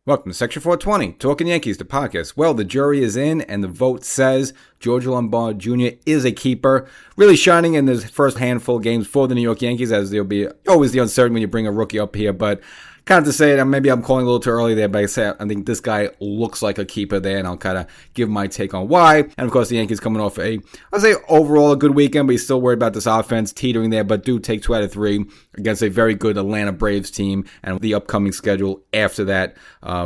Welcome to Section 420, Talkin Yankees, the podcast. Well, the jury is in, and the vote says George Lombard Jr. is a keeper, really shining in his first handful of games for the New York Yankees, as there'll be always the uncertainty when you bring a rookie up here, but kind of to say it, maybe I'm calling a little too early there, but I think this guy looks like a keeper there, and I'll kind of give my take on why. And of course, the Yankees coming off I'd say overall a good weekend, but he's still worried about this offense teetering there, but do take 2 out of 3 against a very good Atlanta Braves team, and the upcoming schedule after that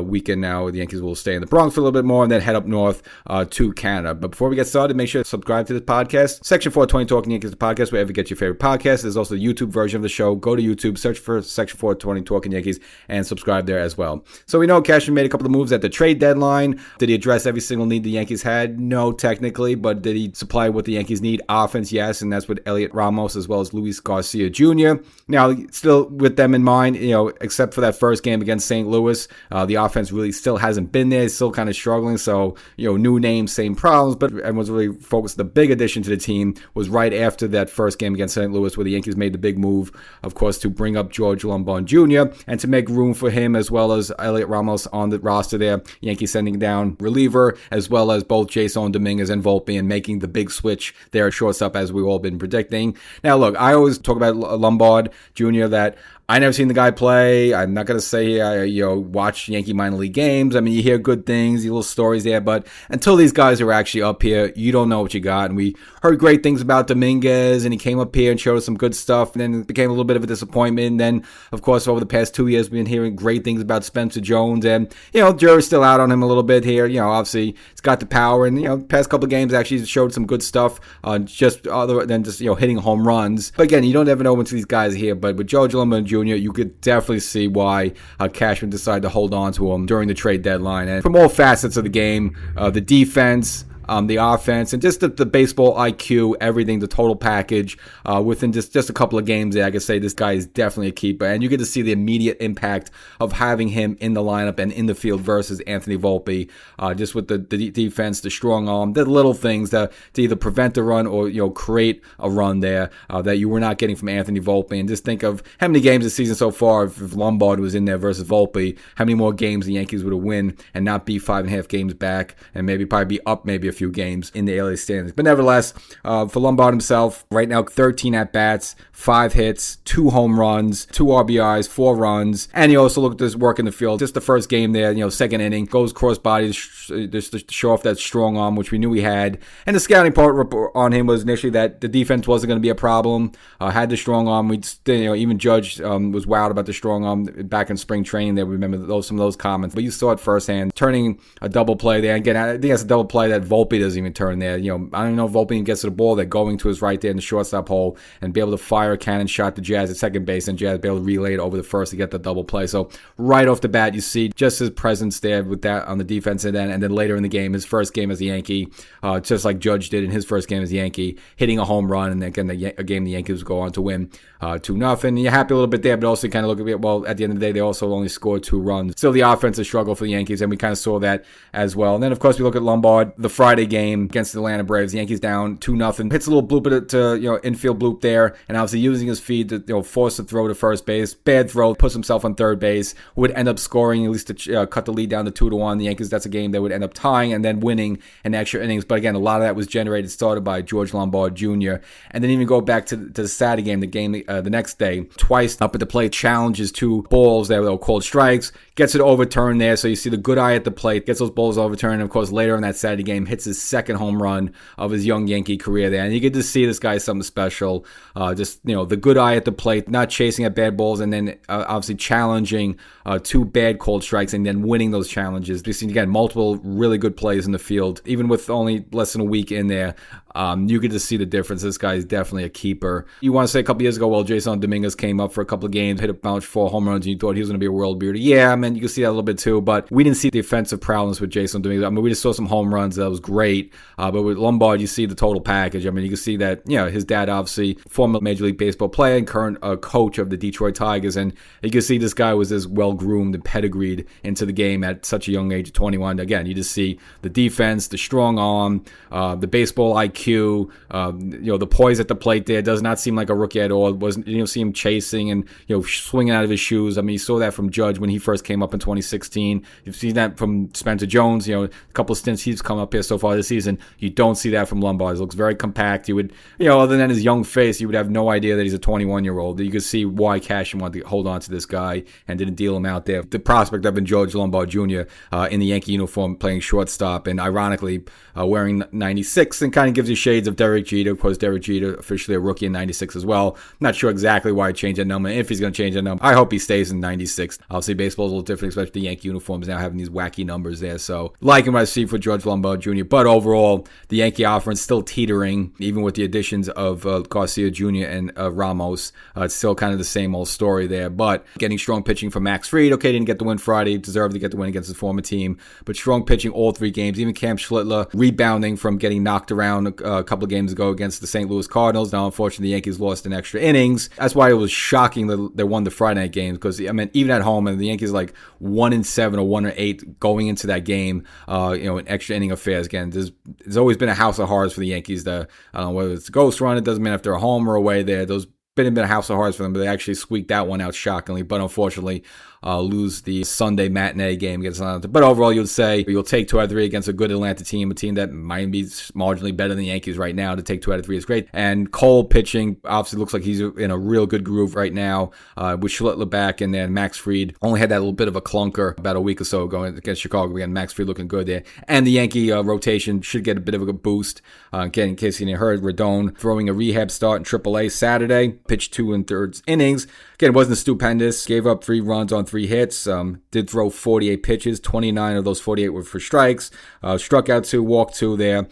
weekend now, the Yankees will stay in the Bronx for a little bit more and then head up north to Canada. But before we get started, make sure to subscribe to this podcast. Section 420 Talkin Yankees, the podcast, wherever you get your favorite podcast. There's also the YouTube version of the show. Go to YouTube, search for Section 420 Talkin Yankees, and subscribe there as well. So we know Cashman made a couple of moves at the trade deadline. Did he address every single need the Yankees had? No, technically, but did he supply what the Yankees need? Offense, yes, and that's with Elliot Ramos as well as Luis Garcia Jr. Now, still with them in mind, except for that first game against St. Louis, the offense really still hasn't been there. It's still kind of struggling. So, new names, same problems, but everyone's really focused. The big addition to the team was right after that first game against St. Louis, where the Yankees made the big move, of course, to bring up George Lombard Jr. and to make room for him as well as Elliot Ramos on the roster there. Yankees sending down reliever as well as both Jason Dominguez and Volpe, and making the big switch there at shortstop as we've all been predicting. Now, look, I always talk about Lombard Jr. that I never seen the guy play. I'm not going to say I watch Yankee minor league games. I mean, you hear good things, little stories there, but until these guys are actually up here, you don't know what you got. And we heard great things about Dominguez, and he came up here and showed us some good stuff, and then it became a little bit of a disappointment. And then, of course, over the past 2 years, we've been hearing great things about Spencer Jones, and, jury's still out on him a little bit here. Obviously, he's got the power, and, past couple of games actually showed some good stuff, just other than just, hitting home runs. But again, you don't ever know until these guys are here. But with George Lombard Jr., you could definitely see why Cashman decided to hold on to him during the trade deadline. And from all facets of the game, the defense, the offense, and just the baseball IQ, everything, the total package, within just a couple of games there, I could say this guy is definitely a keeper. And you get to see the immediate impact of having him in the lineup and in the field versus Anthony Volpe, just with the defense, the strong arm, the little things to either prevent a run or create a run there that you were not getting from Anthony Volpe. And just think of how many games this season so far, if Lombard was in there versus Volpe, how many more games the Yankees would have win and not be 5.5 games back, and probably be up maybe a few games in the LA standings. But nevertheless, for Lombard himself, right now 13 at-bats, 5 hits, 2 home runs, 2 RBIs, 4 runs, and you also look at this work in the field. Just the first game there, second inning, goes cross-body just to show off that strong arm, which we knew he had. And the scouting part on him was initially that the defense wasn't going to be a problem, had the strong arm. Even Judge was wowed about the strong arm back in spring training there. We remember some of those comments, but you saw it firsthand, turning a double play there. Again, I think that's a double play that Volpe doesn't even turn there. I don't know if Volpe gets to the ball. They're going to his right there in the shortstop hole and be able to fire a cannon shot to Jazz at second base, and Jazz be able to relay it over the first to get the double play. So right off the bat, you see just his presence there with that on the defensive end, and then later in the game, his first game as a Yankee, just like Judge did in his first game as a Yankee, hitting a home run, and again, a game the Yankees go on to win 2-0. You're happy a little bit there, but also kind of look at it, well, at the end of the day, they also only scored 2 runs. Still the offensive struggle for the Yankees, and we kind of saw that as well. And then, of course, we look at Lombard, the Friday game against the Atlanta Braves. The Yankees down 2-0. Hits a little bloop to infield bloop there, and obviously using his feet to force a throw to first base. Bad throw, puts himself on third base. Would end up scoring at least to cut the lead down to 2-1. The Yankees, that's a game they would end up tying and then winning in extra innings. But again, a lot of that was started by George Lombard Jr. And then even go back to the Saturday game, the next day, twice up at the plate, challenges 2 balls that were called strikes, gets it overturned there. So you see the good eye at the plate, gets those balls overturned. And of course, later in that Saturday game, hits his second home run of his young Yankee career there. And you get to see this guy something special. The good eye at the plate, not chasing at bad balls, and then obviously challenging 2 bad called strikes and then winning those challenges. We've seen, again, multiple really good plays in the field, even with only less than a week in there. You get to see the difference. This guy is definitely a keeper. You want to say a couple years ago, well, Jason Dominguez came up for a couple of games, hit about 4 home runs, and you thought he was going to be a world beater. Yeah, man, you can see that a little bit too, but we didn't see the offensive prowess with Jason Dominguez. I mean, we just saw some home runs that was great. But with Lombard, you see the total package. I mean, you can see that, his dad, obviously, former Major League Baseball player and current coach of the Detroit Tigers. And you can see this guy was as well-groomed and pedigreed into the game at such a young age of 21. Again, you just see the defense, the strong arm, the baseball IQ, the poise at the plate there. Does not seem like a rookie at all. It wasn't, see him chasing and, swinging out of his shoes. I mean, you saw that from Judge when he first came up in 2016. You've seen that from Spencer Jones, a couple of stints he's come up here so far this season. You don't see that from Lombard. He looks very compact. You would, other than his young face, you would have no idea that he's a 21-year-old. You could see why Cashman wanted to hold on to this guy and didn't deal him out there. The prospect of George Lombard Jr. In the Yankee uniform playing shortstop and ironically wearing 96 and kind of gives you shades of Derek Jeter. Of course, Derek Jeter officially a rookie in 96 as well. Not sure exactly why he changed that number, if he's going to change that number. I hope he stays in 96. Obviously, baseball's a little different, especially the Yankee uniforms now having these wacky numbers there. So, liking what I see for George Lombard Jr. But overall, the Yankee offense still teetering, even with the additions of Garcia Jr. and Ramos. It's still kind of the same old story there. But getting strong pitching from Max Fried. Okay, didn't get the win Friday. Deserved to get the win against his former team. But strong pitching all three games. Even Cam Schlittler rebounding from getting knocked around a couple of games ago against the St. Louis Cardinals. Now, unfortunately, the Yankees lost in extra innings. That's why it was shocking that they won the Friday night games. Because, I mean, even at home, and the Yankees like 1-7 or 1-8 going into that game, in extra inning affairs. Again, there's always been a house of horrors for the Yankees. I don't know whether it's a ghost run, it doesn't matter if they're home or away there. Those been a house of horrors for them, but they actually squeaked that one out shockingly. But unfortunately, lose the Sunday matinee game against Atlanta. But overall, you'll say you'll take 2 out of 3 against a good Atlanta team, a team that might be marginally better than the Yankees right now. To take 2 out of 3 is great. And Cole pitching obviously looks like he's in a real good groove right now with Schlittler back, and then Max Fried only had that little bit of a clunker about a week or so ago against Chicago. Again, Max Fried looking good there. And the Yankee rotation should get a bit of a boost. Again, in case you didn't heard, Rodón throwing a rehab start in AAA Saturday, pitched 2 1/3 innings. Again, it wasn't stupendous. Gave up 3 runs on 3 hits. Did throw 48 pitches. 29 of those 48 were for strikes. Struck out 2, walked 2 there.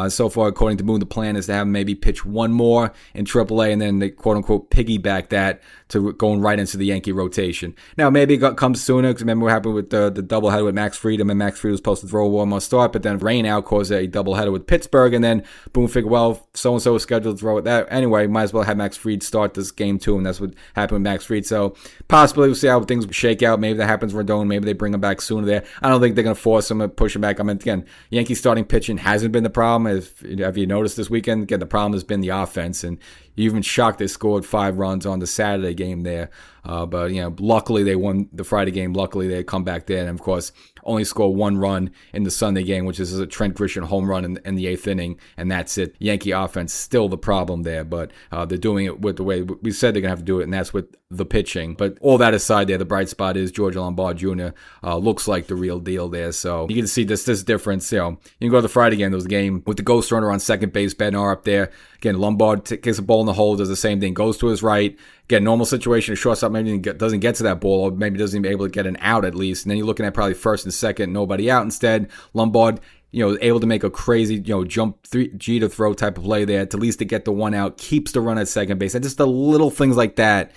So far, according to Moon, the plan is to have him maybe pitch 1 more in AAA, and then they quote-unquote piggyback that to going right into the Yankee rotation. Now, maybe it comes sooner, because remember what happened with the doubleheader with Max Fried. I mean, Max Fried was supposed to throw a 1 more start, but then rain out caused a doubleheader with Pittsburgh, and then boom, figure, well, so-and-so was scheduled to throw it that. Anyway, might as well have Max Fried start this game too, and that's what happened with Max Fried. So possibly we'll see how things shake out. Maybe that happens with Rodón. Maybe they bring him back sooner there. I don't think they're going to force him to push him back. I mean, again, Yankees starting pitching hasn't been the problem. Have you noticed this weekend? Again, the problem has been the offense, and you're even shocked they scored 5 runs on the Saturday game there. But, luckily they won the Friday game. Luckily they come back there, and of course, only score 1 run in the Sunday game, which is a Trent Grisham home run in the 8th inning, and that's it. Yankee offense still the problem there, but they're doing it with the way we said they're going to have to do it, and that's with the pitching. But all that aside there, the bright spot is George Lombard Jr. Looks like the real deal there. So you can see this difference. You can go to the Friday game. There was a game with the ghost runner on second base, Bednar up there. Again, Lombard gets a ball in the hole, does the same thing, goes to his right. Again, normal situation, a shortstop maybe doesn't get to that ball, or maybe doesn't even be able to get an out at least. And then you're looking at probably first and second, nobody out. Instead, Lombard, able to make a crazy, jump 3G to throw type of play there to at least to get the 1 out, keeps the run at second base. And just the little things like that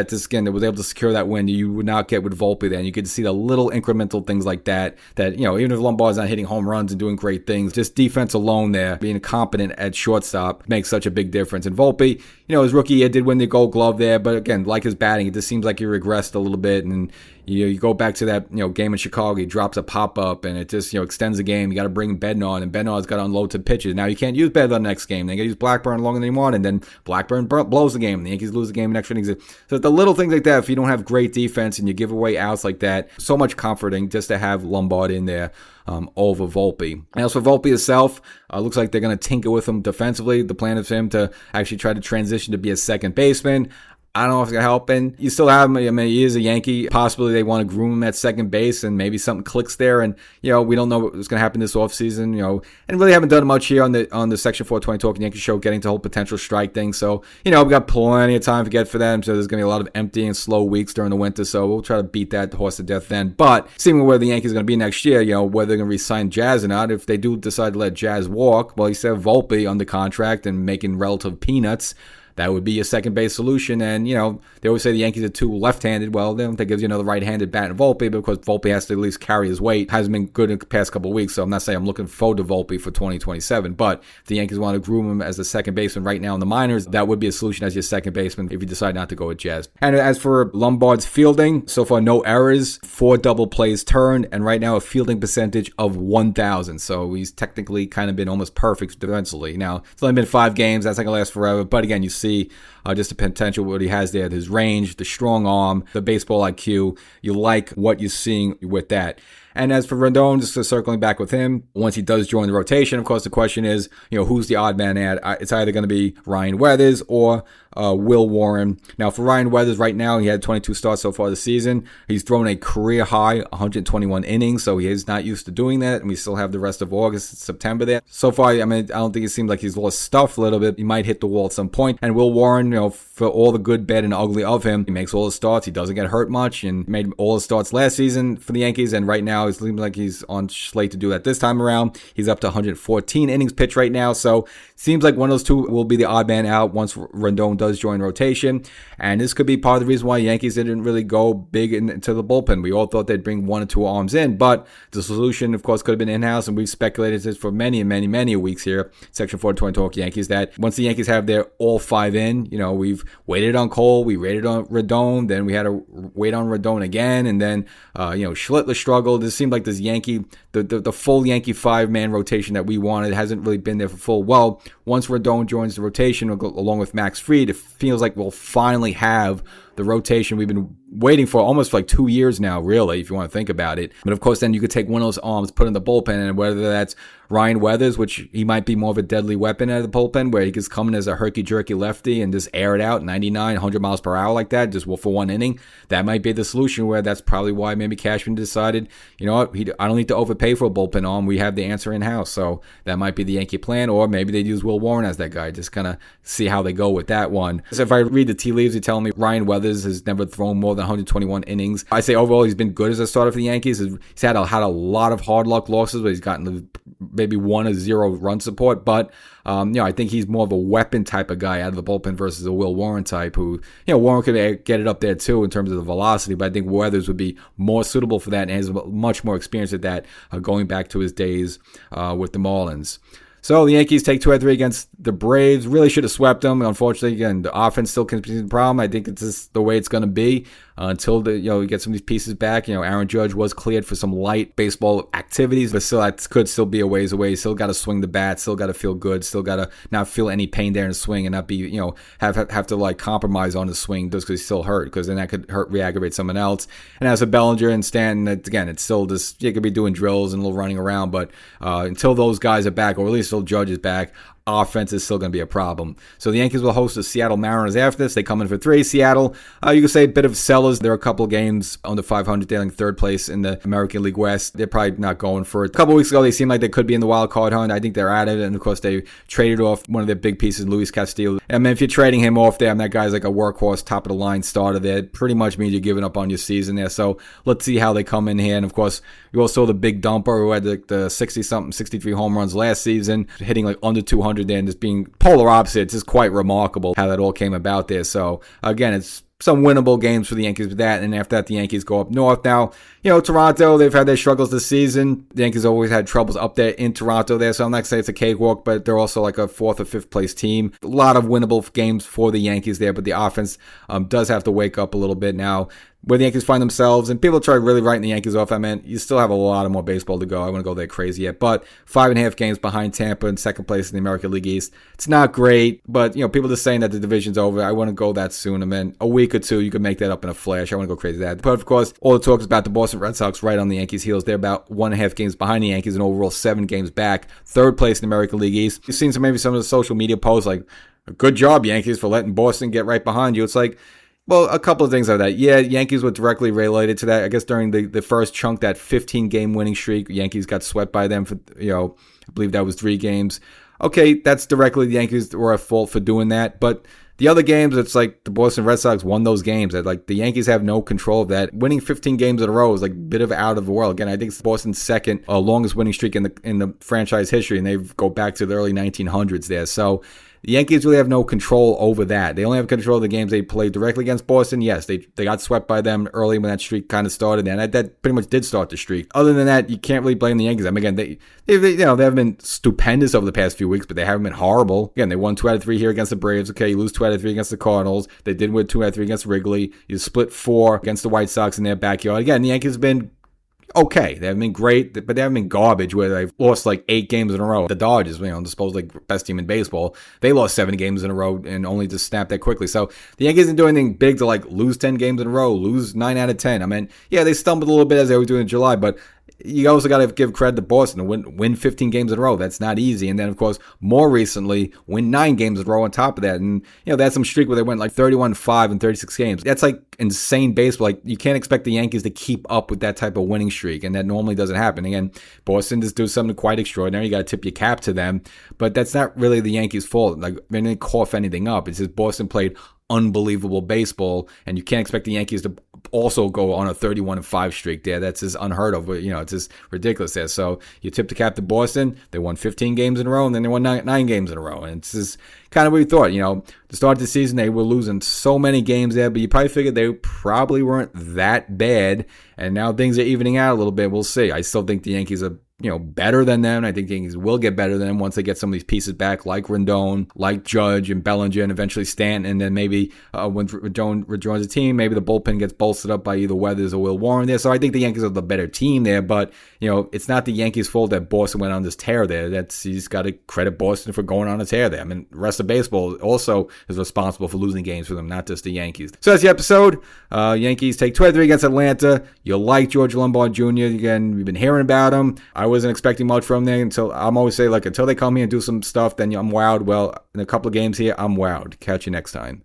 just, again, that was able to secure that win you would not get with Volpe there. And you could see the little incremental things like that, even if Lombard's not hitting home runs and doing great things, just defense alone there, being competent at shortstop makes such a big difference. And Volpe, his rookie year did win the Gold Glove there, but again, like his batting, it just seems like he regressed a little bit. And you go back to that game in Chicago, he drops a pop-up, and it just extends the game. You got to bring Bednar, and Bednar's got to unload to pitches. Now you can't use Bednar the next game. They got to use Blackburn longer than you want, and then Blackburn blows the game. The Yankees lose the game in extra innings. So the little things like that, if you don't have great defense and you give away outs like that, so much comforting just to have Lombard in there over Volpe. And as for Volpe itself, looks like they're going to tinker with him defensively. The plan is for him to actually try to transition to be a second baseman. I don't know if it's going to help. And you still have him. I mean, he is a Yankee. Possibly they want to groom him at second base, and maybe something clicks there. And, we don't know what's going to happen this offseason, and really haven't done much here on the Section 420 Talkin Yankees show, getting to the whole potential strike thing. So, we got plenty of time to get for them. So there's going to be a lot of empty and slow weeks during the winter. So we'll try to beat that horse to death then. But seeing where the Yankees are going to be next year, whether they're going to re-sign Jazz or not, if they do decide to let Jazz walk, well, you still have Volpe under contract and making relative peanuts. that would be your second base solution. And, they always say the Yankees are too left-handed. Well, then that gives you another right-handed bat in Volpe, because Volpe has to at least carry his weight. Hasn't been good in the past couple of weeks, so I'm not saying I'm looking forward to Volpe for 2027. But if the Yankees want to groom him as a second baseman right now in the minors, that would be a solution as your second baseman if you decide not to go with Jazz. And as for Lombard's fielding, so far no errors, 4 double plays turned, and right now a fielding percentage of 1,000. So he's technically kind of been almost perfect defensively. Now, it's only been 5 games. That's not going to last forever. But again, you see just the potential, what he has there, his range, the strong arm, the baseball IQ. You like what you're seeing with that. And as for Rodón, just circling back with him, once he does join the rotation, of course, the question is, who's the odd man out? It's either going to be Ryan Weathers or Will Warren. Now, for Ryan Weathers, right now, he had 22 starts so far this season. He's thrown a career high 121 innings, so he is not used to doing that. And we still have the rest of August, September there. So far, I don't think it seems like he's lost stuff a little bit. He might hit the wall at some point. And Will Warren, for all the good, bad, and ugly of him, he makes all his starts. He doesn't get hurt much, and made all his starts last season for the Yankees. And right now, it seems like he's on slate to do that this time around. He's up to 114 innings pitched right now. So seems like one of those two will be the odd man out once Rodón does join rotation. And this could be part of the reason why Yankees didn't really go big into the bullpen. We all thought they'd bring 1 or 2 arms in, but the solution, of course, could have been in-house. And we've speculated this for many weeks here, Section 420 Talk Yankees, that once the Yankees have their all 5 in, we've waited on Cole, we waited on Rodón, then we had to wait on Rodón again, and then, Schlittler struggled. It seemed like this Yankee, the full Yankee 5-man rotation that we wanted hasn't really been there for full. Well, once Rodón joins the rotation along with Max Fried, it feels like we'll finally have the rotation we've been waiting for almost for like 2 years now, really, if you want to think about it. But of course, then you could take one of those arms, put in the bullpen, and whether that's Ryan Weathers, which he might be more of a deadly weapon out of the bullpen, where he could come in as a herky-jerky lefty and just air it out 99, 100 miles per hour like that, just for 1 inning. That might be the solution, where that's probably why maybe Cashman decided, I don't need to overpay for a bullpen arm. We have the answer in-house. So that might be the Yankee plan, or maybe they'd use Will Warren as that guy, just kind of see how they go with that one. So if I read the tea leaves, you're telling me Ryan Weathers has never thrown more than 121 innings. I say overall he's been good as a starter for the Yankees. He's had a lot of hard luck losses, but he's gotten maybe 1 or 0 run support. But I think he's more of a weapon type of guy out of the bullpen versus a Will Warren type, who, Warren could get it up there too in terms of the velocity, but I think Weathers would be more suitable for that and has much more experience at that, going back to his days with the Marlins. So the Yankees take 2 out of 3 against the Braves. Really should have swept them. Unfortunately, again, the offense still continues the problem. I think it's just the way it's going to be until you get some of these pieces back. Aaron Judge was cleared for some light baseball activities, but still that could still be a ways away. Still got to swing the bat. Still got to feel good. Still got to not feel any pain there in the swing and not be have to like compromise on the swing just because he's still hurt, because then that could re-aggravate someone else. And as for Bellinger and Stanton, again, it's still just you could be doing drills and a little running around, but until those guys are back, or at least Judge is back, offense is still going to be a problem. So the Yankees will host the Seattle Mariners after this. They come in for 3. Seattle, you could say a bit of sellers. There are a couple of games under 500. They're in 3rd place in the American League West. They're probably not going for it. A couple of weeks ago, they seemed like they could be in the wild card hunt. I think they're at it. And of course, they traded off one of their big pieces, Luis Castillo. If you're trading him off there, that guy's like a workhorse, top of the line starter there. It pretty much means you're giving up on your season there. So let's see how they come in here. And of course, you also saw the big dumper who had the 60-something, 63 home runs last season, hitting like under 200 there and just being polar opposite. It's just quite remarkable how that all came about there. So again, it's some winnable games for the Yankees with that. And after that, the Yankees go up north. Now, Toronto, they've had their struggles this season. The Yankees always had troubles up there in Toronto there. So I'm not saying it's a cakewalk, but they're also like a 4th or 5th place team. A lot of winnable games for the Yankees there, but the offense does have to wake up a little bit now. Where the Yankees find themselves, and people try really writing the Yankees off, you still have a lot of more baseball to go. I want to go there crazy yet, but 5.5 games behind Tampa in 2nd place in the American League East. It's not great, but people just saying that the division's over. I want to go that soon. A week or 2, you can make that up in a flash. I want to go crazy with that. But of course, all the talk is about the Boston Red Sox right on the Yankees' heels. They're about 1.5 games behind the Yankees and overall 7 games back. 3rd place in the American League East. You've seen some of the social media posts like, "Good job, Yankees, for letting Boston get right behind you." It's like, well, a couple of things like that. Yeah, Yankees were directly related to that. I guess during the first chunk, that 15-game winning streak, Yankees got swept by them for, I believe that was 3 games. Okay, that's directly the Yankees were at fault for doing that. But the other games, it's like the Boston Red Sox won those games. Like the Yankees have no control of that. Winning 15 games in a row is like a bit of out of the world. Again, I think it's Boston's 2nd longest winning streak in the franchise history, and they go back to the early 1900s there. So The Yankees really have no control over that. They only have control of the games they played directly against Boston. Yes, they got swept by them early when that streak kind of started, and that pretty much did start the streak. Other than that, you can't really blame the Yankees. I mean, again, they haven't been stupendous over the past few weeks, but they haven't been horrible. Again, they won 2 out of 3 here against the Braves. Okay, you lose 2 out of 3 against the Cardinals. They did win 2 out of 3 against Wrigley. You split 4 against the White Sox in their backyard. Again, the Yankees have been okay. They haven't been great, but they haven't been garbage where they've lost like 8 games in a row. The Dodgers, the supposed like best team in baseball, they lost 7 games in a row and only just snapped that quickly. So the Yankees didn't do anything big to like lose 10 games in a row, lose 9 out of 10. I mean, yeah, they stumbled a little bit as they were doing in July, but you also got to give credit to Boston to win 15 games in a row. That's not easy. And then, of course, more recently, win 9 games in a row on top of that. And, that's some streak where they went like 31-5 in 36 games. That's like insane baseball. Like, you can't expect the Yankees to keep up with that type of winning streak. And that normally doesn't happen. Again, Boston just do something quite extraordinary. You got to tip your cap to them. But that's not really the Yankees' fault. Like, they didn't cough anything up. It's just Boston played unbelievable baseball, and you can't expect the Yankees to also go on a 31-5 streak there. That's just unheard of. It's just ridiculous there. So you tip the cap to Boston. They won 15 games in a row, and then they won 9 games in a row. And it's just kind of what we thought. To start the season, they were losing so many games there, but you probably figured they probably weren't that bad. And now things are evening out a little bit. We'll see. I still think the Yankees are better than them. I think the Yankees will get better than them once they get some of these pieces back, like Rendon, like Judge and Bellinger, and eventually Stanton. And then maybe when Rendon rejoins the team, maybe the bullpen gets bolstered up by either Weathers or Will Warren there. So I think the Yankees are the better team there, but it's not the Yankees' fault that Boston went on this tear there. You just got to credit Boston for going on a tear there. I mean, the rest of baseball also is responsible for losing games for them, not just the Yankees. So that's the episode. Yankees take 23 against Atlanta. You like George Lombard Jr. Again, we've been hearing about him. I wasn't expecting much from them until I'm always say until they come here and do some stuff, then I'm wowed. Well, in a couple of games here, I'm wowed. Catch you next time.